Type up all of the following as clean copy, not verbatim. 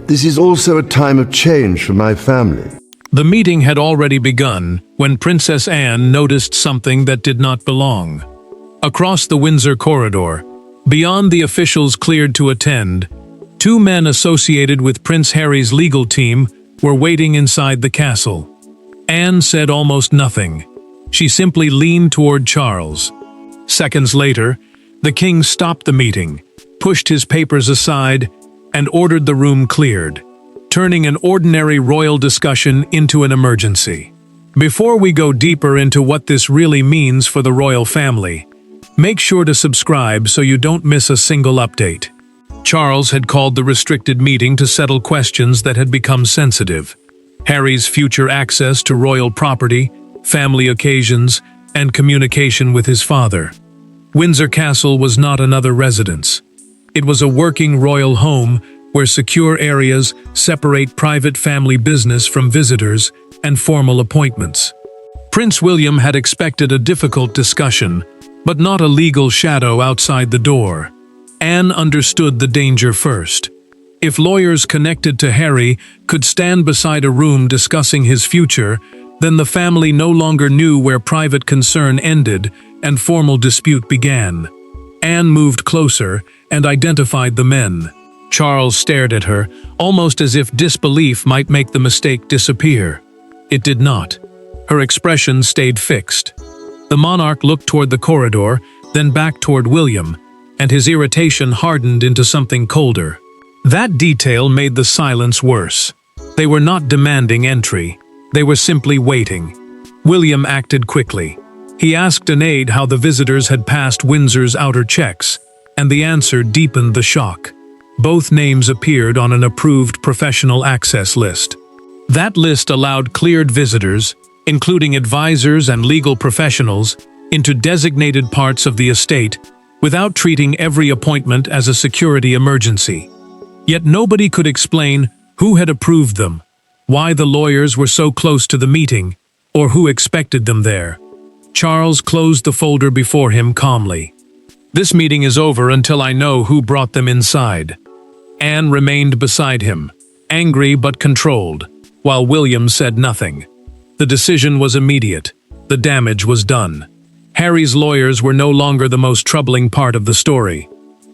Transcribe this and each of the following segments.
This is also a time of change for my family. The meeting had already begun when Princess Anne noticed something that did not belong. Across the Windsor corridor, beyond the officials cleared to attend, two men associated with Prince Harry's legal team were waiting inside the castle. Anne said almost nothing. She simply leaned toward Charles. Seconds later, the king stopped the meeting, pushed his papers aside, and ordered the room cleared, turning an ordinary royal discussion into an emergency. Before we go deeper into what this really means for the royal family, make sure to subscribe so you don't miss a single update. Charles had called the restricted meeting to settle questions that had become sensitive. Harry's future access to royal property, family occasions, and communication with his father. Windsor Castle was not another residence. It was a working royal home where secure areas separate private family business from visitors and formal appointments. Prince William had expected a difficult discussion, but not a legal shadow outside the door. Anne understood the danger first. If lawyers connected to Harry could stand beside a room discussing his future, then the family no longer knew where private concern ended and formal dispute began. Anne moved closer and identified the men. Charles stared at her, almost as if disbelief might make the mistake disappear. It did not. Her expression stayed fixed. The monarch looked toward the corridor, then back toward William, and his irritation hardened into something colder. That detail made the silence worse. They were not demanding entry. They were simply waiting. William acted quickly. He asked an aide how the visitors had passed Windsor's outer checks, and the answer deepened the shock. Both names appeared on an approved professional access list. That list allowed cleared visitors, including advisors and legal professionals, into designated parts of the estate without treating every appointment as a security emergency. Yet nobody could explain who had approved them, why the lawyers were so close to the meeting, or who expected them there. Charles closed the folder before him calmly. "This meeting is over until I know who brought them inside." Anne remained beside him, angry but controlled, while William said nothing. The decision was immediate. The damage was done. Harry's lawyers were no longer the most troubling part of the story.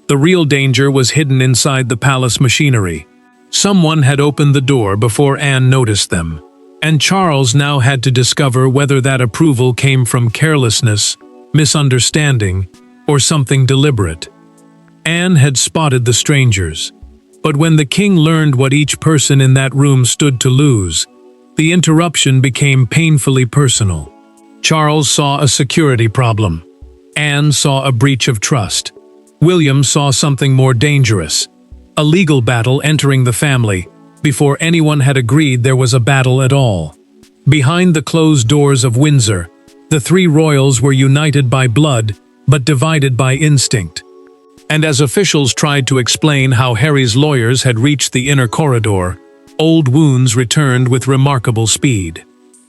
The real danger was hidden inside the palace machinery. Someone had opened the door before Anne noticed them, and Charles now had to discover whether that approval came from carelessness, misunderstanding, or something deliberate. Anne had spotted the strangers, but when the king learned what each person in that room stood to lose, the interruption became painfully personal. Charles saw a security problem. Anne saw a breach of trust. William saw something more dangerous, a legal battle entering the family, before anyone had agreed there was a battle at all. Behind the closed doors of Windsor, the three royals were united by blood, but divided by instinct. And as officials tried to explain how Harry's lawyers had reached the inner corridor, old wounds returned with remarkable speed.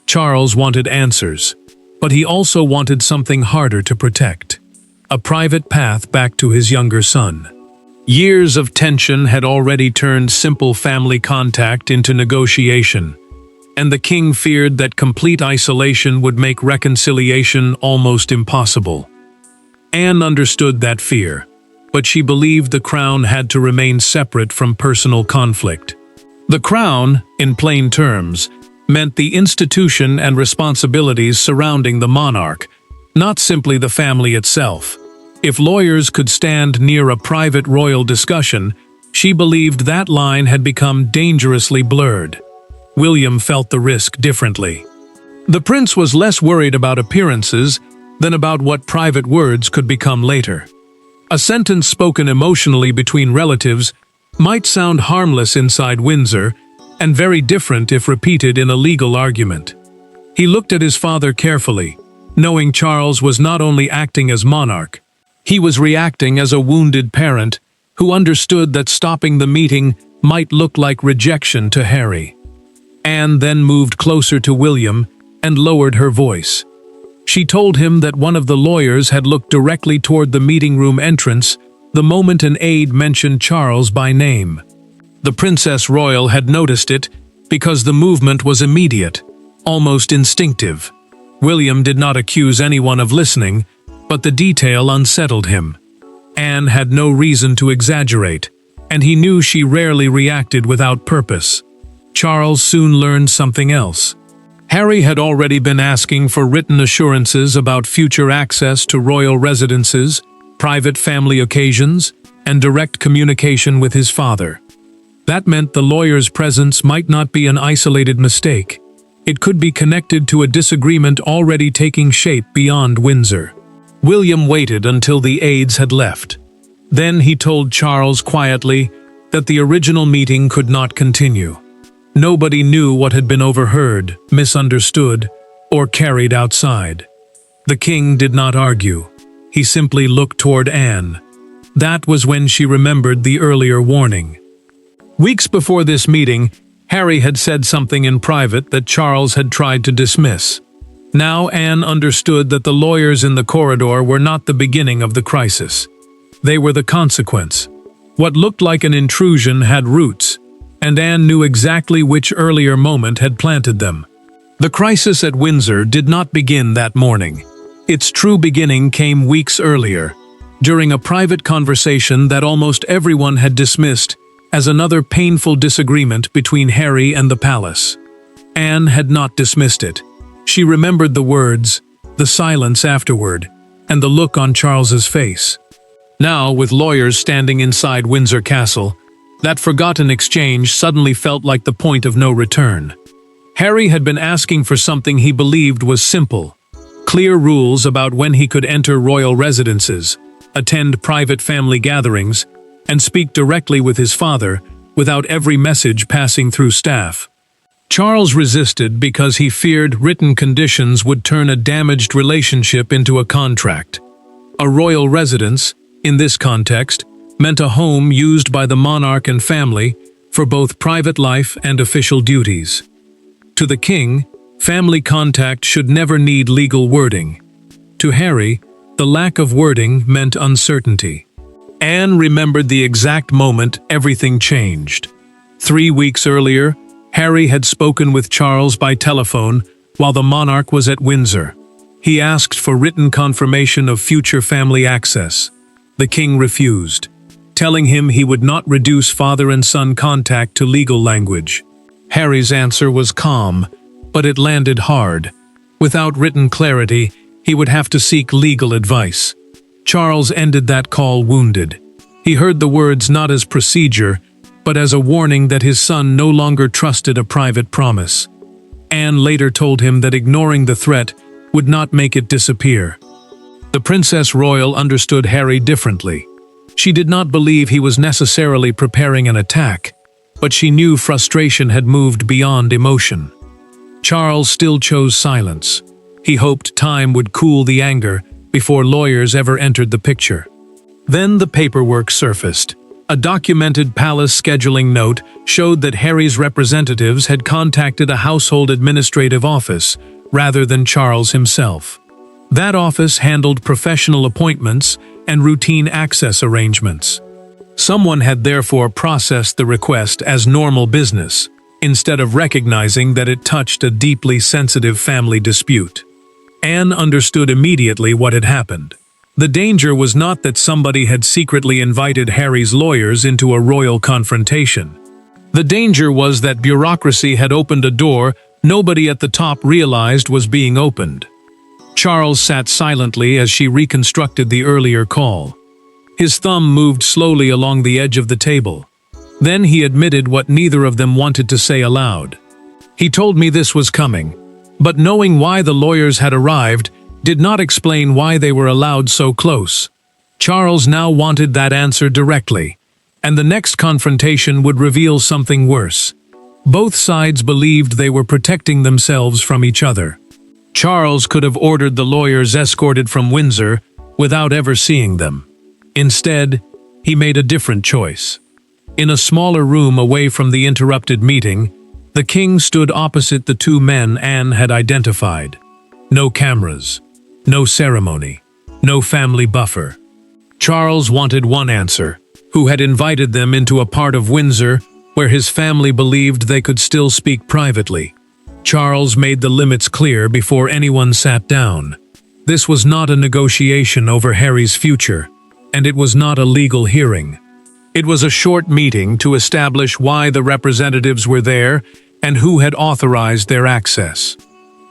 Charles wanted answers, but he also wanted something harder to protect. A private path back to his younger son. Years of tension had already turned simple family contact into negotiation, and the king feared that complete isolation would make reconciliation almost impossible. Anne understood that fear, but she believed the crown had to remain separate from personal conflict. The crown, in plain terms, meant the institution and responsibilities surrounding the monarch, not simply the family itself. If lawyers could stand near a private royal discussion, she believed that line had become dangerously blurred. William felt the risk differently. The prince was less worried about appearances than about what private words could become later. A sentence spoken emotionally between relatives might sound harmless inside Windsor, and very different if repeated in a legal argument. He looked at his father carefully, knowing Charles was not only acting as monarch, he was reacting as a wounded parent who understood that stopping the meeting might look like rejection to Harry. Anne then moved closer to William and lowered her voice. She told him that one of the lawyers had looked directly toward the meeting room entrance the moment an aide mentioned Charles by name. The Princess Royal had noticed it because the movement was immediate, almost instinctive. William did not accuse anyone of listening, but the detail unsettled him. Anne had no reason to exaggerate, and he knew she rarely reacted without purpose. Charles soon learned something else. Harry had already been asking for written assurances about future access to royal residences, private family occasions, and direct communication with his father. That meant the lawyer's presence might not be an isolated mistake. It could be connected to a disagreement already taking shape beyond Windsor. William waited until the aides had left. Then he told Charles quietly that the original meeting could not continue. Nobody knew what had been overheard, misunderstood, or carried outside. The king did not argue. He simply looked toward Anne. That was when she remembered the earlier warning. Weeks before this meeting, Harry had said something in private that Charles had tried to dismiss. Now Anne understood that the lawyers in the corridor were not the beginning of the crisis. They were the consequence. What looked like an intrusion had roots, and Anne knew exactly which earlier moment had planted them. The crisis at Windsor did not begin that morning. Its true beginning came weeks earlier, during a private conversation that almost everyone had dismissed as another painful disagreement between Harry and the palace. Anne had not dismissed it. She remembered the words, the silence afterward, and the look on Charles's face. Now, with lawyers standing inside Windsor Castle, that forgotten exchange suddenly felt like the point of no return. Harry had been asking for something he believed was simple: clear rules about when he could enter royal residences, attend private family gatherings, and speak directly with his father without every message passing through staff. Charles resisted because he feared written conditions would turn a damaged relationship into a contract. A royal residence, in this context, meant a home used by the monarch and family for both private life and official duties. To the king, family contact should never need legal wording. To Harry, the lack of wording meant uncertainty. Anne remembered the exact moment everything changed. 3 weeks earlier, Harry had spoken with Charles by telephone while the monarch was at Windsor. He asked for written confirmation of future family access. The king refused, telling him he would not reduce father and son contact to legal language. Harry's answer was calm, but it landed hard. Without written clarity, he would have to seek legal advice. Charles ended that call wounded. He heard the words not as procedure, but as a warning that his son no longer trusted a private promise. Anne later told him that ignoring the threat would not make it disappear. The Princess Royal understood Harry differently. She did not believe he was necessarily preparing an attack, but she knew frustration had moved beyond emotion. Charles still chose silence. He hoped time would cool the anger before lawyers ever entered the picture. Then the paperwork surfaced. A documented palace scheduling note showed that Harry's representatives had contacted a household administrative office rather than Charles himself. That office handled professional appointments and routine access arrangements. Someone had therefore processed the request as normal business, instead of recognizing that it touched a deeply sensitive family dispute. Anne understood immediately what had happened. The danger was not that somebody had secretly invited Harry's lawyers into a royal confrontation. The danger was that bureaucracy had opened a door nobody at the top realized was being opened. Charles sat silently as she reconstructed the earlier call. His thumb moved slowly along the edge of the table. Then he admitted what neither of them wanted to say aloud. He told me this was coming, but knowing why the lawyers had arrived did not explain why they were allowed so close. Charles now wanted that answer directly, and the next confrontation would reveal something worse. Both sides believed they were protecting themselves from each other. Charles could have ordered the lawyers escorted from Windsor without ever seeing them. Instead, he made a different choice. In a smaller room away from the interrupted meeting, the king stood opposite the two men Anne had identified. No cameras, no ceremony, no family buffer. Charles wanted one answer: who had invited them into a part of Windsor where his family believed they could still speak privately. Charles made the limits clear before anyone sat down. This was not a negotiation over Harry's future, and it was not a legal hearing. It was a short meeting to establish why the representatives were there and who had authorized their access.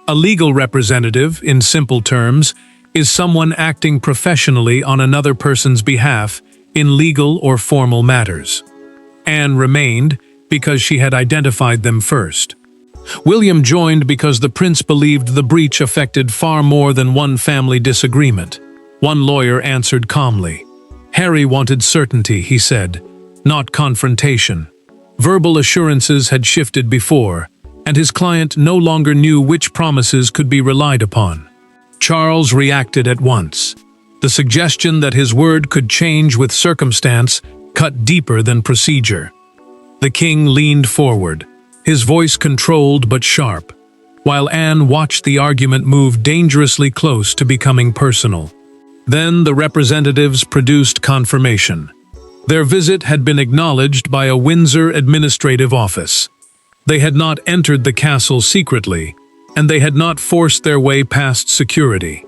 A legal representative, in simple terms, is someone acting professionally on another person's behalf in legal or formal matters. Anne remained because she had identified them first. William joined because the prince believed the breach affected far more than one family disagreement. One lawyer answered calmly. Harry wanted certainty, he said, not confrontation. Verbal assurances had shifted before, and his client no longer knew which promises could be relied upon. Charles reacted at once. The suggestion that his word could change with circumstance cut deeper than procedure. The king leaned forward, his voice controlled but sharp, while Anne watched the argument move dangerously close to becoming personal. Then the representatives produced confirmation. Their visit had been acknowledged by a Windsor administrative office. They had not entered the castle secretly, and they had not forced their way past security.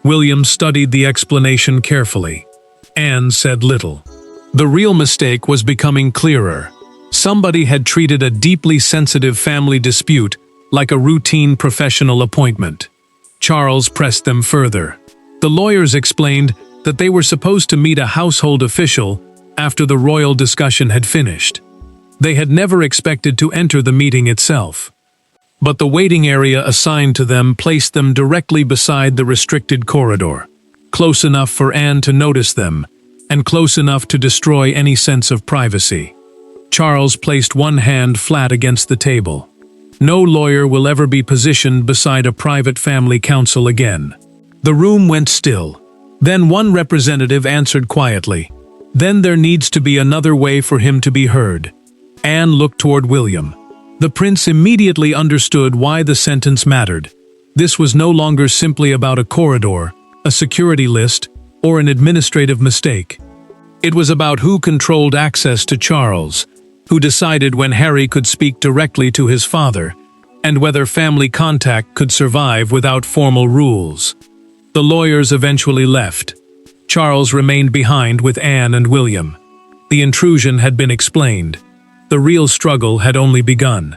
William studied the explanation carefully. Anne said little. The real mistake was becoming clearer. Somebody had treated a deeply sensitive family dispute like a routine professional appointment. Charles pressed them further. The lawyers explained that they were supposed to meet a household official after the royal discussion had finished. They had never expected to enter the meeting itself. But the waiting area assigned to them placed them directly beside the restricted corridor, close enough for Anne to notice them, and close enough to destroy any sense of privacy. Charles placed one hand flat against the table. No lawyer will ever be positioned beside a private family counsel again. The room went still. Then one representative answered quietly. Then there needs to be another way for him to be heard. Anne looked toward William. The prince immediately understood why the sentence mattered. This was no longer simply about a corridor, a security list, or an administrative mistake. It was about who controlled access to Charles, who decided when Harry could speak directly to his father, and whether family contact could survive without formal rules. The lawyers eventually left. Charles remained behind with Anne and William. The intrusion had been explained. The real struggle had only begun.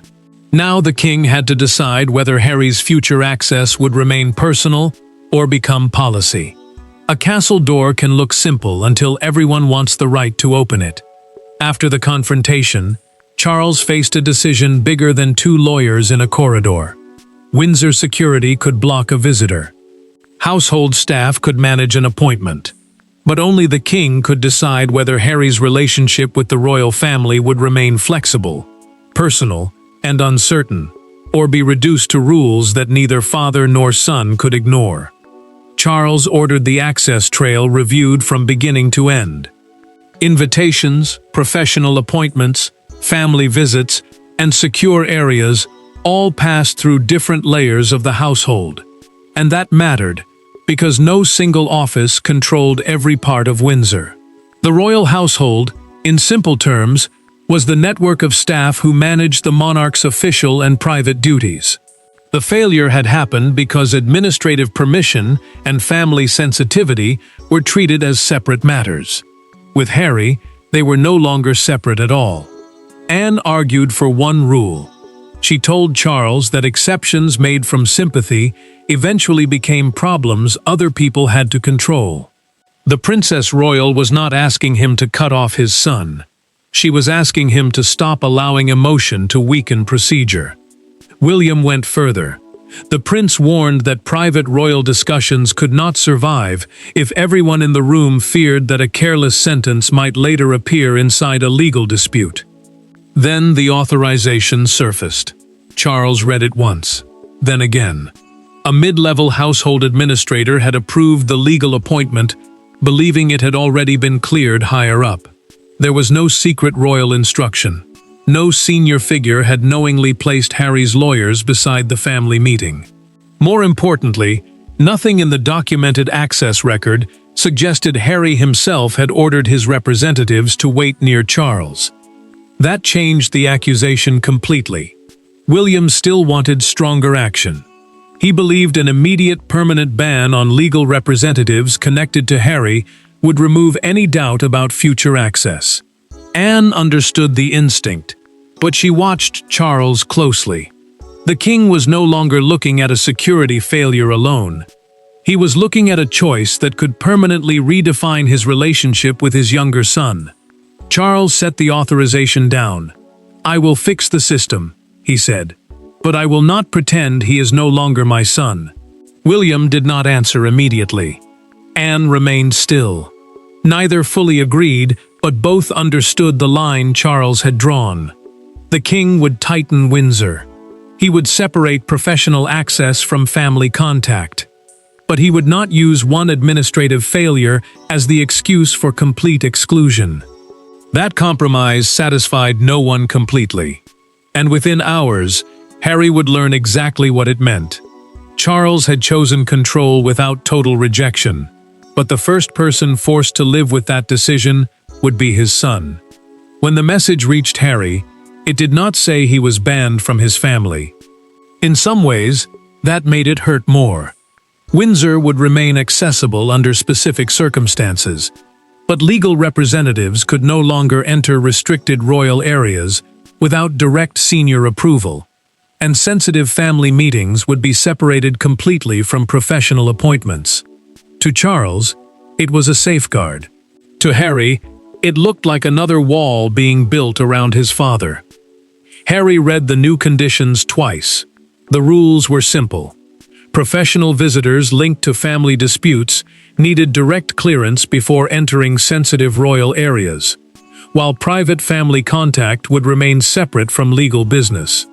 Now the king had to decide whether Harry's future access would remain personal or become policy. A castle door can look simple until everyone wants the right to open it. After the confrontation, Charles faced a decision bigger than two lawyers in a corridor. Windsor security could block a visitor. Household staff could manage an appointment. But only the king could decide whether Harry's relationship with the royal family would remain flexible, personal, and uncertain, or be reduced to rules that neither father nor son could ignore. Charles ordered the access trail reviewed from beginning to end. Invitations, professional appointments, family visits, and secure areas all passed through different layers of the household. And that mattered, because no single office controlled every part of Windsor. The royal household, in simple terms, was the network of staff who managed the monarch's official and private duties. The failure had happened because administrative permission and family sensitivity were treated as separate matters. With Harry, they were no longer separate at all. Anne argued for one rule. She told Charles that exceptions made from sympathy eventually became problems other people had to control. The Princess Royal was not asking him to cut off his son. She was asking him to stop allowing emotion to weaken procedure. William went further. The prince warned that private royal discussions could not survive if everyone in the room feared that a careless sentence might later appear inside a legal dispute. Then the authorization surfaced. Charles read it once, then again. A mid-level household administrator had approved the legal appointment, believing it had already been cleared higher up. There was no secret royal instruction. No senior figure had knowingly placed Harry's lawyers beside the family meeting. More importantly, nothing in the documented access record suggested Harry himself had ordered his representatives to wait near Charles. That changed the accusation completely. William still wanted stronger action. He believed an immediate permanent ban on legal representatives connected to Harry would remove any doubt about future access. Anne understood the instinct, but she watched Charles closely. The king was no longer looking at a security failure alone. He was looking at a choice that could permanently redefine his relationship with his younger son. Charles set the authorization down. "I will fix the system," he said, "but I will not pretend he is no longer my son." William did not answer immediately. Anne remained still. Neither fully agreed, but both understood the line Charles had drawn. The king would tighten Windsor. He would separate professional access from family contact. But he would not use one administrative failure as the excuse for complete exclusion. That compromise satisfied no one completely. And within hours, Harry would learn exactly what it meant. Charles had chosen control without total rejection, but the first person forced to live with that decision would be his son. When the message reached Harry, it did not say he was banned from his family. In some ways, that made it hurt more. Windsor would remain accessible under specific circumstances, but legal representatives could no longer enter restricted royal areas without direct senior approval, and sensitive family meetings would be separated completely from professional appointments. To Charles, it was a safeguard. To Harry, it looked like another wall being built around his father. Harry read the new conditions twice. The rules were simple. Professional visitors linked to family disputes needed direct clearance before entering sensitive royal areas, while private family contact would remain separate from legal business.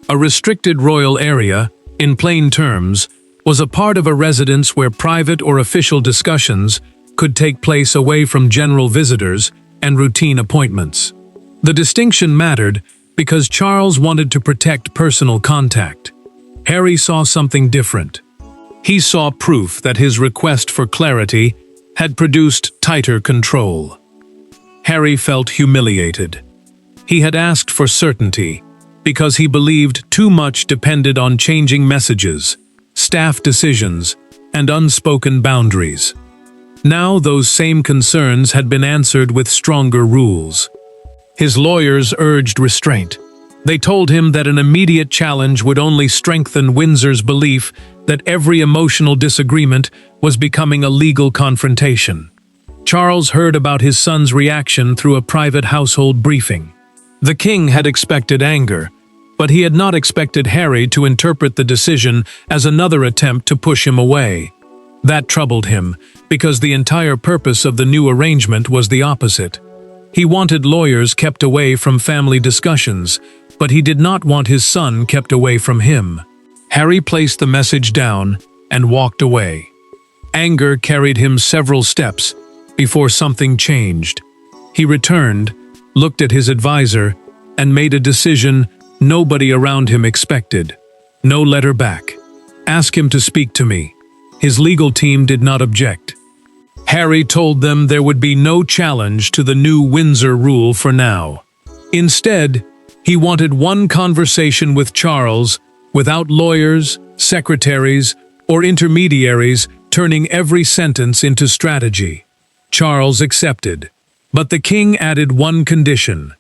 A restricted royal area, in plain terms, was a part of a residence where private or official discussions could take place away from general visitors and routine appointments. The distinction mattered because Charles wanted to protect personal contact. Harry saw something different. He saw proof that his request for clarity had produced tighter control. Harry felt humiliated. He had asked for certainty because he believed too much depended on changing messages, staff decisions, and unspoken boundaries. Now those same concerns had been answered with stronger rules. His lawyers urged restraint. They told him that an immediate challenge would only strengthen Windsor's belief that every emotional disagreement was becoming a legal confrontation. Charles heard about his son's reaction through a private household briefing. The king had expected anger, but he had not expected Harry to interpret the decision as another attempt to push him away. That troubled him, because the entire purpose of the new arrangement was the opposite. He wanted lawyers kept away from family discussions, but he did not want his son kept away from him. Harry placed the message down and walked away. Anger carried him several steps before something changed. He returned, looked at his advisor, and made a decision nobody around him expected. No letter back. Ask him to speak to me. His legal team did not object. Harry told them there would be no challenge to the new Windsor rule for now. Instead, he wanted one conversation with Charles, without lawyers, secretaries, or intermediaries turning every sentence into strategy. Charles accepted, but the king added one condition.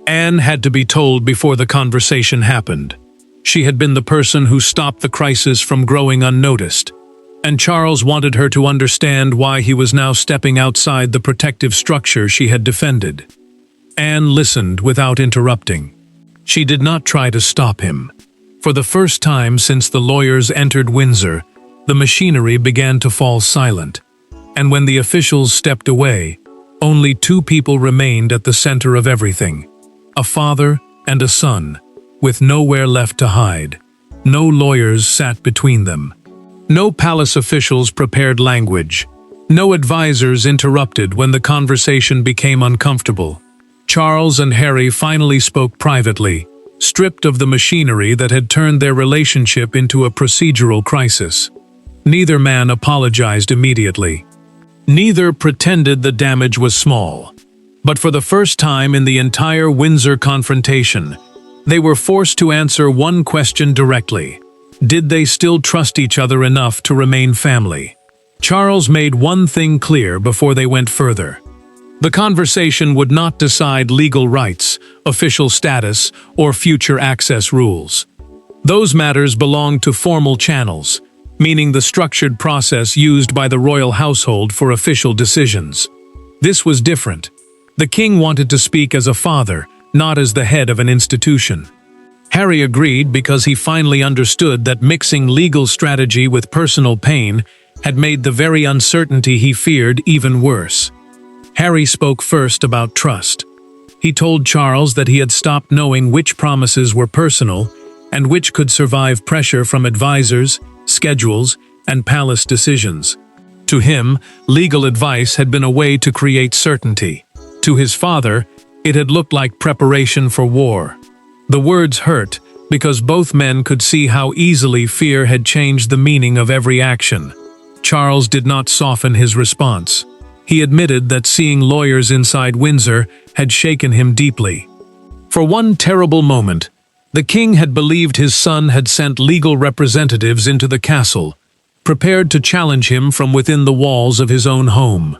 Anne had to be told before the conversation happened. She had been the person who stopped the crisis from growing unnoticed, and Charles wanted her to understand why he was now stepping outside the protective structure she had defended. Anne listened without interrupting. She did not try to stop him. For the first time since the lawyers entered Windsor, the machinery began to fall silent, and when the officials stepped away, only two people remained at the center of everything: a father and a son, with nowhere left to hide. No lawyers sat between them. No palace officials prepared language. No advisors interrupted when the conversation became uncomfortable. Charles and Harry finally spoke privately, stripped of the machinery that had turned their relationship into a procedural crisis. Neither man apologized immediately. Neither pretended the damage was small. But for the first time in the entire Windsor confrontation, they were forced to answer one question directly. Did they still trust each other enough to remain family? Charles made one thing clear before they went further. The conversation would not decide legal rights, official status, or future access rules. Those matters belonged to formal channels, meaning the structured process used by the royal household for official decisions. This was different. The king wanted to speak as a father, not as the head of an institution. Harry agreed because he finally understood that mixing legal strategy with personal pain had made the very uncertainty he feared even worse. Harry spoke first about trust. He told Charles that he had stopped knowing which promises were personal and which could survive pressure from advisors, schedules, and palace decisions. To him, legal advice had been a way to create certainty. To his father, it had looked like preparation for war. The words hurt because both men could see how easily fear had changed the meaning of every action. Charles did not soften his response. He admitted that seeing lawyers inside Windsor had shaken him deeply. For one terrible moment, the king had believed his son had sent legal representatives into the castle, prepared to challenge him from within the walls of his own home.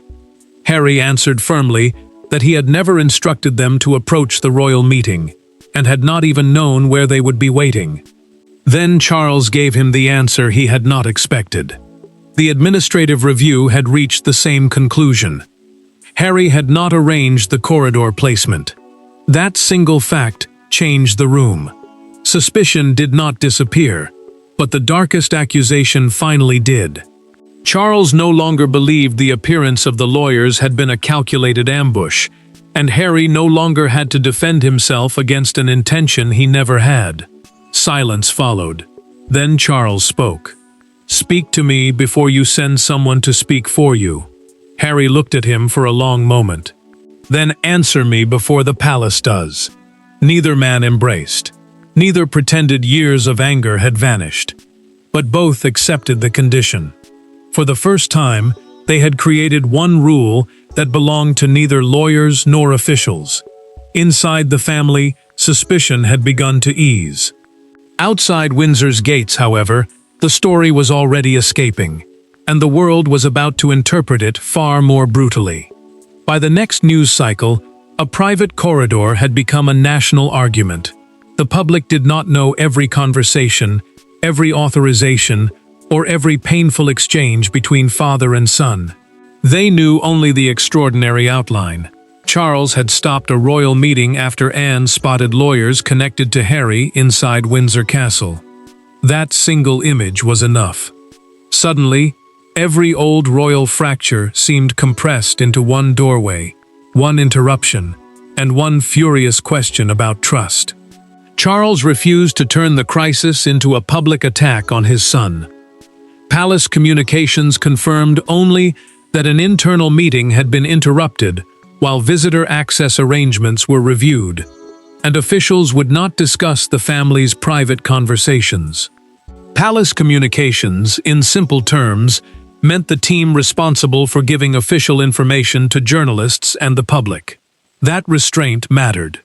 Harry answered firmly that he had never instructed them to approach the royal meeting, and had not even known where they would be waiting. Then Charles gave him the answer he had not expected. The administrative review had reached the same conclusion. Harry had not arranged the corridor placement. That single fact changed the room. Suspicion did not disappear, but the darkest accusation finally did. Charles no longer believed the appearance of the lawyers had been a calculated ambush, and Harry no longer had to defend himself against an intention he never had. Silence followed. Then Charles spoke. "Speak to me before you send someone to speak for you." Harry looked at him for a long moment. "Then answer me before the palace does." Neither man embraced. Neither pretended years of anger had vanished. But both accepted the condition. For the first time, they had created one rule that belonged to neither lawyers nor officials. Inside the family, suspicion had begun to ease. Outside Windsor's gates, however, the story was already escaping, and the world was about to interpret it far more brutally. By the next news cycle, a private corridor had become a national argument. The public did not know every conversation, every authorization, or every painful exchange between father and son. They knew only the extraordinary outline. Charles had stopped a royal meeting after Anne spotted lawyers connected to Harry inside Windsor Castle. That single image was enough. Suddenly, every old royal fracture seemed compressed into one doorway, one interruption, and one furious question about trust. Charles refused to turn the crisis into a public attack on his son. Palace communications confirmed only that an internal meeting had been interrupted while visitor access arrangements were reviewed, and officials would not discuss the family's private conversations. Palace communications, in simple terms, meant the team responsible for giving official information to journalists and the public. That restraint mattered.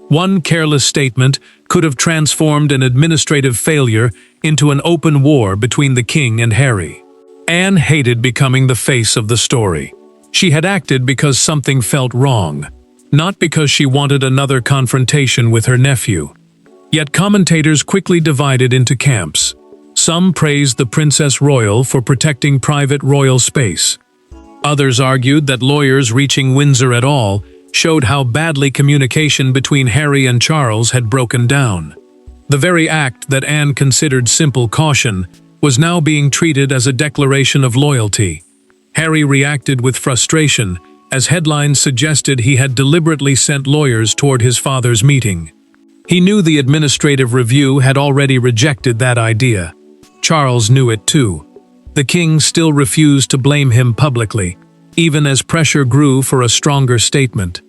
One careless statement could have transformed an administrative failure into an open war between the king and Harry. Anne hated becoming the face of the story. She had acted because something felt wrong, not because she wanted another confrontation with her nephew. Yet commentators quickly divided into camps. Some praised the Princess Royal for protecting private royal space. Others argued that lawyers reaching Windsor at all showed how badly communication between Harry and Charles had broken down. The very act that Anne considered simple caution was now being treated as a declaration of loyalty. Harry reacted with frustration, as headlines suggested he had deliberately sent lawyers toward his father's meeting. He knew the administrative review had already rejected that idea. Charles knew it too. The king still refused to blame him publicly, even as pressure grew for a stronger statement.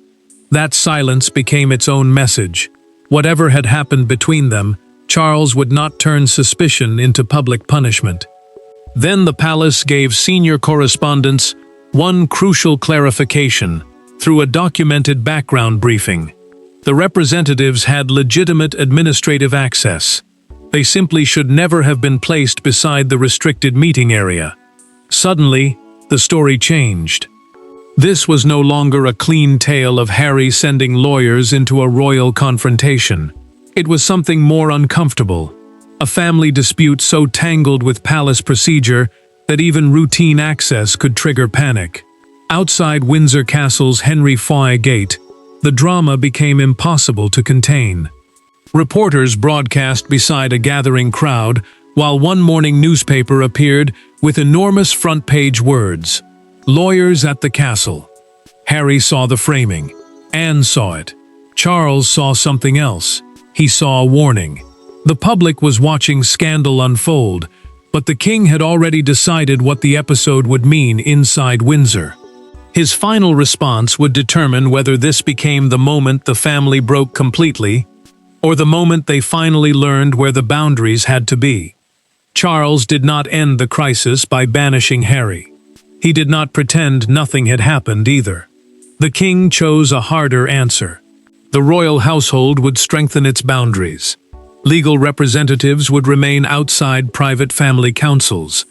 That silence became its own message. Whatever had happened between them, Charles would not turn suspicion into public punishment. Then the palace gave senior correspondents one crucial clarification, through a documented background briefing. The representatives had legitimate administrative access. They simply should never have been placed beside the restricted meeting area. Suddenly, the story changed. This was no longer a clean tale of Harry sending lawyers into a royal confrontation. It was something more uncomfortable. A family dispute so tangled with palace procedure that even routine access could trigger panic. Outside Windsor Castle's Henry Foy Gate, the drama became impossible to contain. Reporters broadcast beside a gathering crowd, while one morning newspaper appeared with enormous front-page words, "Lawyers at the castle." Harry saw the framing. Anne saw it. Charles saw something else. He saw a warning. The public was watching scandal unfold, but the king had already decided what the episode would mean inside Windsor. His final response would determine whether this became the moment the family broke completely, or the moment they finally learned where the boundaries had to be. Charles did not end the crisis by banishing Harry. He did not pretend nothing had happened either. The king chose a harder answer. The royal household would strengthen its boundaries. Legal representatives would remain outside private family councils,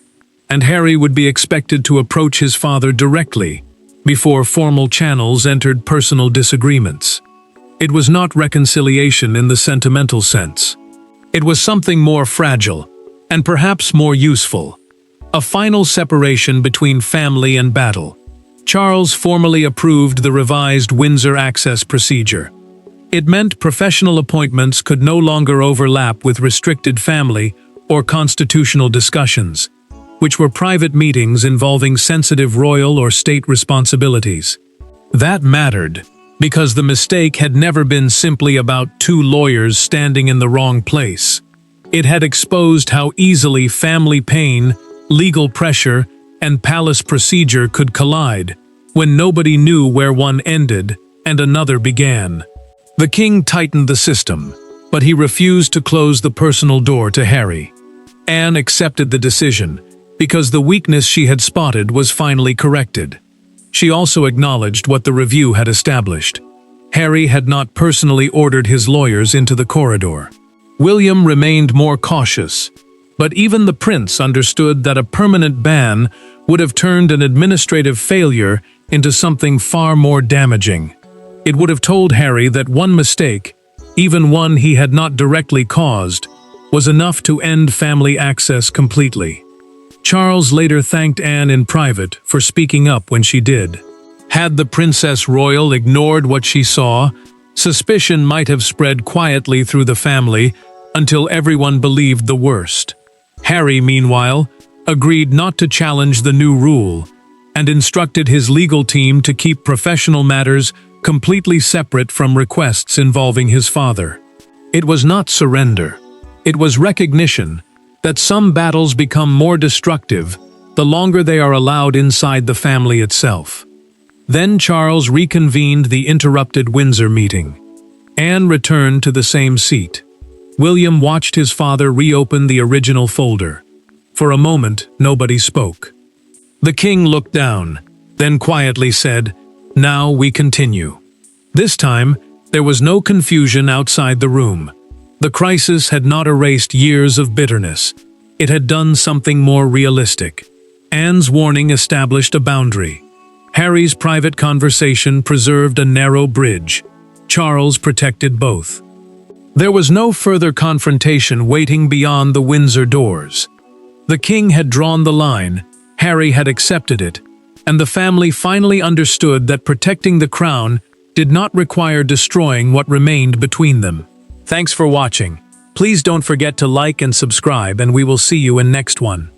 and Harry would be expected to approach his father directly before formal channels entered personal disagreements. It was not reconciliation in the sentimental sense. It was something more fragile, and perhaps more useful. A final separation between family and battle. Charles formally approved the revised Windsor access procedure. It meant professional appointments could no longer overlap with restricted family or constitutional discussions, which were private meetings involving sensitive royal or state responsibilities. That mattered, because the mistake had never been simply about two lawyers standing in the wrong place. It had exposed how easily family pain, legal pressure, and palace procedure could collide, when nobody knew where one ended and another began. The king tightened the system, but he refused to close the personal door to Harry. Anne accepted the decision, because the weakness she had spotted was finally corrected. She also acknowledged what the review had established. Harry had not personally ordered his lawyers into the corridor. William remained more cautious, but even the prince understood that a permanent ban would have turned an administrative failure into something far more damaging. It would have told Harry that one mistake, even one he had not directly caused, was enough to end family access completely. Charles later thanked Anne in private for speaking up when she did. Had the Princess Royal ignored what she saw, suspicion might have spread quietly through the family until everyone believed the worst. Harry, meanwhile, agreed not to challenge the new rule and instructed his legal team to keep professional matters completely separate from requests involving his father. It was not surrender. It was recognition that some battles become more destructive the longer they are allowed inside the family itself. Then Charles reconvened the interrupted Windsor meeting. Anne returned to the same seat. William watched his father reopen the original folder. For a moment, nobody spoke. The king looked down, then quietly said, "Now we continue." This time, there was no confusion outside the room. The crisis had not erased years of bitterness. It had done something more realistic. Anne's warning established a boundary. Harry's private conversation preserved a narrow bridge. Charles protected both. There was no further confrontation waiting beyond the Windsor doors. The king had drawn the line, Harry had accepted it, and the family finally understood that protecting the crown did not require destroying what remained between them. Thanks for watching. Please don't forget to like and subscribe, and we will see you in next one.